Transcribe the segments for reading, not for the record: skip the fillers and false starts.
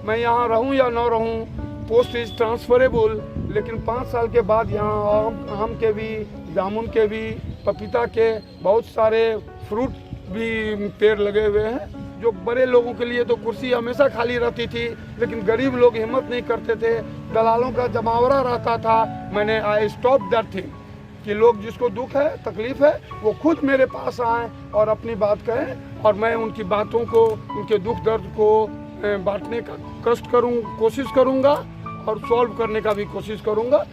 मैं यहाँ रहूँ या न रहूँ, पोस्ट इज ट्रांसफरेबल। लेकिन 5 साल के बाद यहाँ आम के भी, जामुन के भी, पपीता के बहुत सारे फ्रूट भी पेड़ लगे हुए हैं। जो बड़े लोगों के लिए तो कुर्सी हमेशा खाली रहती थी, लेकिन गरीब लोग हिम्मत नहीं करते थे, दलालों का जमावड़ा रहता था। मैंने आई स्टॉप दैट थिंग कि लोग जिसको दुख है, तकलीफ है, वो खुद मेरे पास आएँ और अपनी बात कहें, और मैं उनकी बातों को, उनके दुख दर्द को बांटने का कोशिश करूँगा और सॉल्व करने का भी कोशिश करूँगा।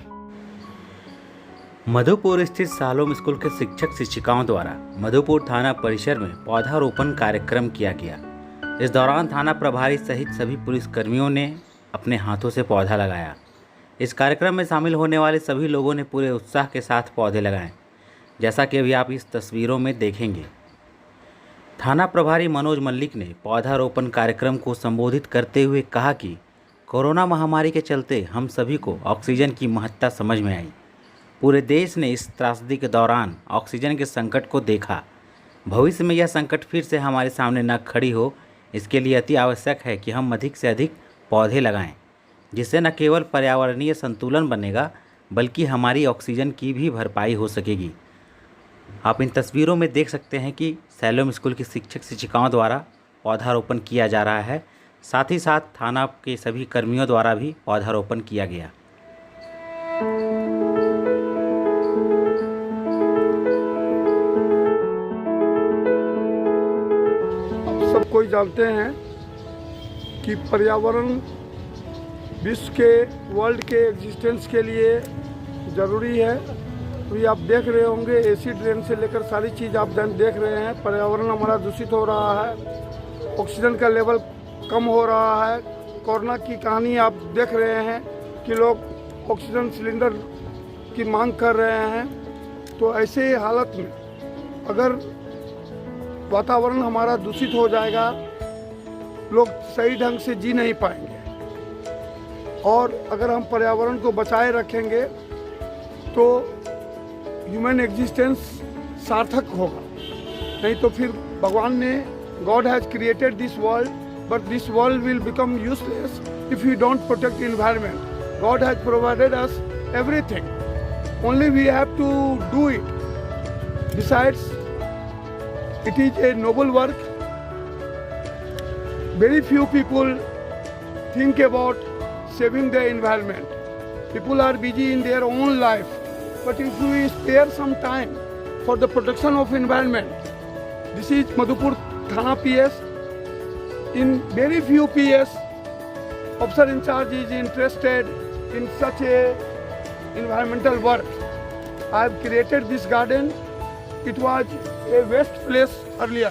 मधुपुर स्थित सालोम स्कूल के शिक्षक शिक्षिकाओं द्वारा मधुपुर थाना परिसर में पौधारोपण कार्यक्रम किया गया। इस दौरान थाना प्रभारी सहित सभी पुलिसकर्मियों ने अपने हाथों से पौधा लगाया। इस कार्यक्रम में शामिल होने वाले सभी लोगों ने पूरे उत्साह के साथ पौधे लगाए, जैसा कि अभी आप इस तस्वीरों में देखेंगे। थाना प्रभारी मनोज मल्लिक ने पौधारोपण कार्यक्रम को संबोधित करते हुए कहा कि कोरोना महामारी के चलते हम सभी को ऑक्सीजन की महत्ता समझ में आई। पूरे देश ने इस त्रासदी के दौरान ऑक्सीजन के संकट को देखा। भविष्य में यह संकट फिर से हमारे सामने न खड़ी हो, इसके लिए अति आवश्यक है कि हम अधिक से अधिक पौधे लगाएं, जिससे न केवल पर्यावरणीय संतुलन बनेगा, बल्कि हमारी ऑक्सीजन की भी भरपाई हो सकेगी। आप इन तस्वीरों में देख सकते हैं कि सालोम स्कूल के शिक्षक शिक्षिकाओं द्वारा पौधारोपण किया जा रहा है। साथ ही साथ थाना के सभी कर्मियों द्वारा भी पौधारोपण किया गया। सब कोई जानते हैं कि पर्यावरण विश्व के, वर्ल्ड के एग्जिस्टेंस के लिए ज़रूरी है। अभी आप देख रहे होंगे एसिड रेन से लेकर सारी चीज़ आप देख रहे हैं। पर्यावरण हमारा दूषित हो रहा है, ऑक्सीजन का लेवल कम हो रहा है। कोरोना की कहानी आप देख रहे हैं कि लोग ऑक्सीजन सिलेंडर की मांग कर रहे हैं। तो ऐसे हालत में अगर वातावरण हमारा दूषित हो जाएगा, लोग सही ढंग से जी नहीं पाएंगे। और अगर हम पर्यावरण को बचाए रखेंगे तो ह्यूमन एग्जिस्टेंस सार्थक होगा। नहीं तो फिर भगवान ने, God has created this world, but this world will become useless if you don't protect environment. God has provided us everything, only we have to do it. Besides it is a noble work. Very few people think about saving the environment. People are busy in their own life. But if we spare some time for the protection of environment, this is Madhupur Thana PS. In very few PS, officer in charge is interested in such a environmental work. I have created this garden. It was a waste place earlier.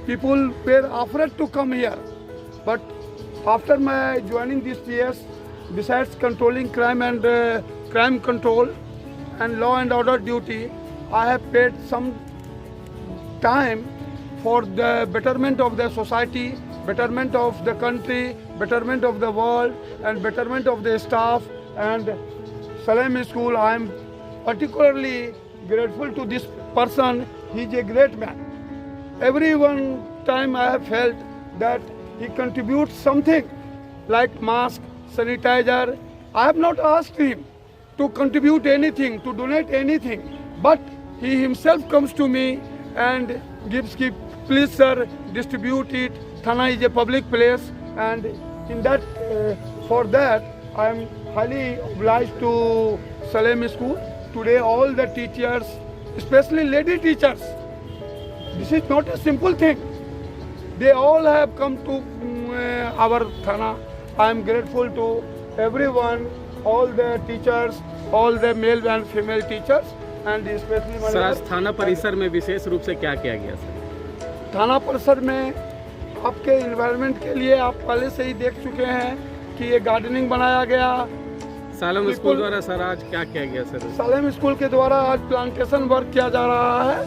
People were afraid to come here. But after my joining this PS, besides controlling crime and crime control and law and order duty, I have paid some time for the betterment of the society, betterment of the country, betterment of the world, and betterment of the staff. And Salam School, I am particularly grateful to this person. He is a great man. Every one time I have felt that he contributes something like mask, sanitizer. I have not asked him to contribute anything, to donate anything, but he himself comes to me and gives, please sir, distribute it. Thana is a public place, and in that, for that, I am highly obliged to Salam School. Today all the teachers, especially lady teachers, this is not a simple thing. They all have come to our Thana. I am grateful to everyone, all the teachers, all the male and female teachers, and especially sir, आज थाना परिसर में विशेष रूप से क्या किया गया sir? थाना परिसर में आपके इन्वायरमेंट के लिए आप पहले से ही देख चुके हैं कि ये गार्डनिंग बनाया गया। सालोम स्कूल द्वारा सर आज क्या किया गया सर? सालेम स्कूल के द्वारा आज प्लांटेशन वर्क किया जा रहा है,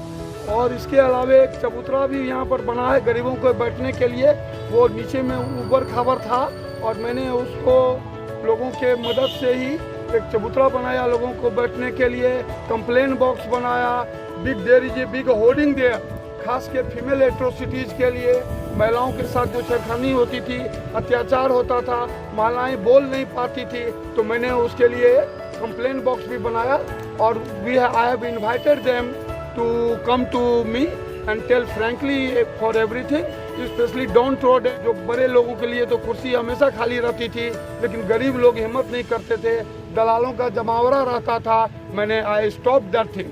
और इसके अलावा एक चबूतरा भी यहाँ पर बना है गरीबों को बैठने के लिए। वो नीचे में ऊपर खबर था, और मैंने उसको लोगों के मदद से ही एक चबूतरा बनाया लोगों को बैठने के लिए। कंप्लेन बॉक्स बनाया। Big there is a big hoarding there, खास के फीमेल एट्रोसिटीज़ के लिए, महिलाओं के साथ जो छेड़खानी होती थी, अत्याचार होता था, महिलाएं बोल नहीं पाती थी, तो मैंने उसके लिए कंप्लेंट बॉक्स भी बनाया और I have invited them to come to me and tell frankly for everything, specially don't road. जो बड़े लोगों के लिए तो कुर्सी हमेशा खाली रहती थी, लेकिन गरीब लोग हिम्मत नहीं करते थे, दलालों का जमावड़ा रहता था। मैंने आई स्टॉप दैट थिंग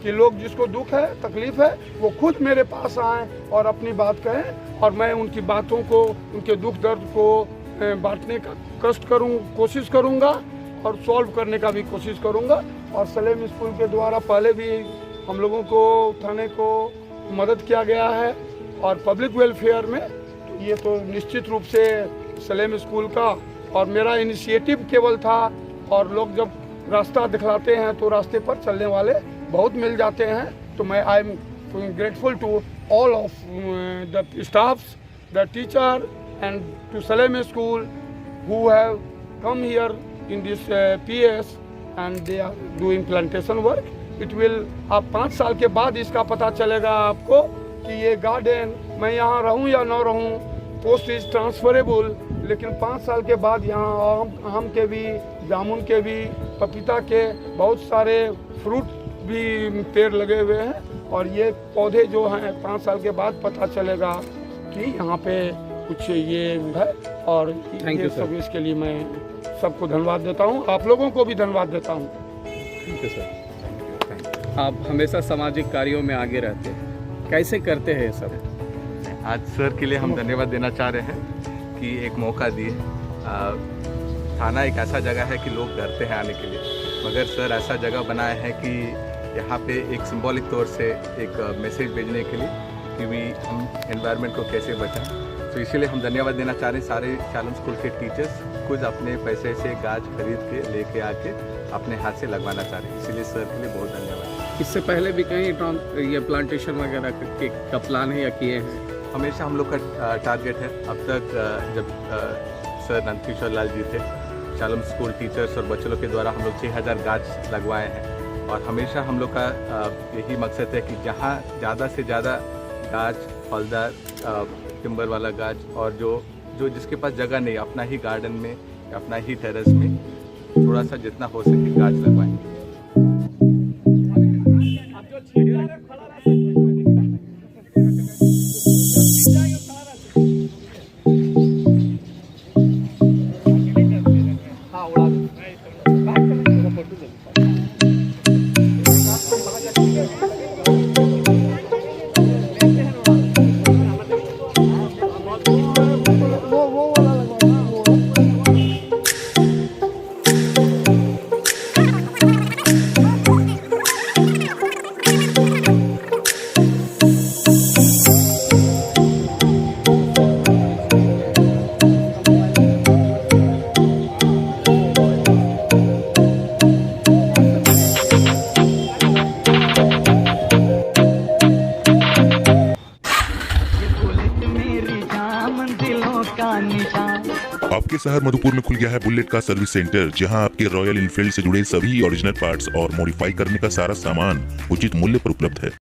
कि लोग जिसको दुख है, तकलीफ है, वो खुद मेरे पास आएँ और अपनी बात कहें और मैं उनकी बातों को, उनके दुख दर्द को बांटने का कोशिश करूँगा और सॉल्व करने का भी कोशिश करूँगा। और सलेम स्कूल के द्वारा पहले भी हम लोगों को थाने को मदद किया गया है और पब्लिक वेलफेयर में, तो ये तो निश्चित रूप से सलेम स्कूल का और मेरा इनिशिएटिव केवल था। और लोग जब रास्ता दिखलाते हैं तो रास्ते पर चलने वाले बहुत मिल जाते हैं, तो मैं I am grateful to all of the staffs, the teacher and to Salem school who have come here in this PS and they are doing plantation work. It will, आप 5 साल के बाद इसका पता चलेगा आपको कि ये गार्डन, मैं यहाँ रहूँ या ना रहूँ, पोस्ट इज ट्रांसफरेबल, लेकिन 5 साल के बाद यहाँ आम के भी, जामुन के भी, पपीता के बहुत सारे फ्रूट भी पेड़ लगे हुए हैं और ये पौधे जो हैं 5 साल के बाद पता चलेगा कि यहाँ पे कुछ ये है। और ये सब इसके लिए मैं सबको धन्यवाद देता हूँ, आप लोगों को भी धन्यवाद देता हूँ। Thank you sir. आप हमेशा सामाजिक कार्यों में आगे रहते हैं, कैसे करते हैं सब? आज सर के लिए हम धन्यवाद देना चाह रहे हैं कि एक मौका दिए। थाना एक ऐसा जगह है कि लोग डरते हैं आने के लिए, मगर सर ऐसा जगह बनाया है कि यहाँ पे एक सिंबॉलिक तौर से एक मैसेज भेजने के लिए कि भी हम एनवायरनमेंट को कैसे बचाएं। तो इसीलिए हम धन्यवाद देना चाह रहे हैं सारे चालन स्कूल के टीचर्स, खुद अपने पैसे से गाछ खरीद के लेके आके अपने हाथ से लगवाना चाह रहे हैं, इसीलिए सर के लिए बहुत धन्यवाद। इससे पहले भी कहीं ये प्लांटेशन वगैरह का प्लान है या किए हैं? हमेशा हम लोग का टारगेट है। अब तक जब सर नंदकिशोर लाल जी थे, चालन स्कूल टीचर्स और बच्चों के द्वारा हम लोग 6000 गाछ लगवाए हैं और हमेशा हम लोग का यही मकसद है कि जहाँ ज़्यादा से ज़्यादा गाछ, फलदार टिम्बर वाला गाछ और जो जिसके पास जगह नहीं, अपना ही गार्डन में, अपना ही टेरेस में थोड़ा सा जितना हो सके गाछ लगवाएंगे। आपके शहर मधुपुर में खुल गया है बुलेट का सर्विस सेंटर, जहां आपके रॉयल एनफील्ड से जुड़े सभी ओरिजिनल पार्ट्स और मॉडिफाई करने का सारा सामान उचित मूल्य पर उपलब्ध है।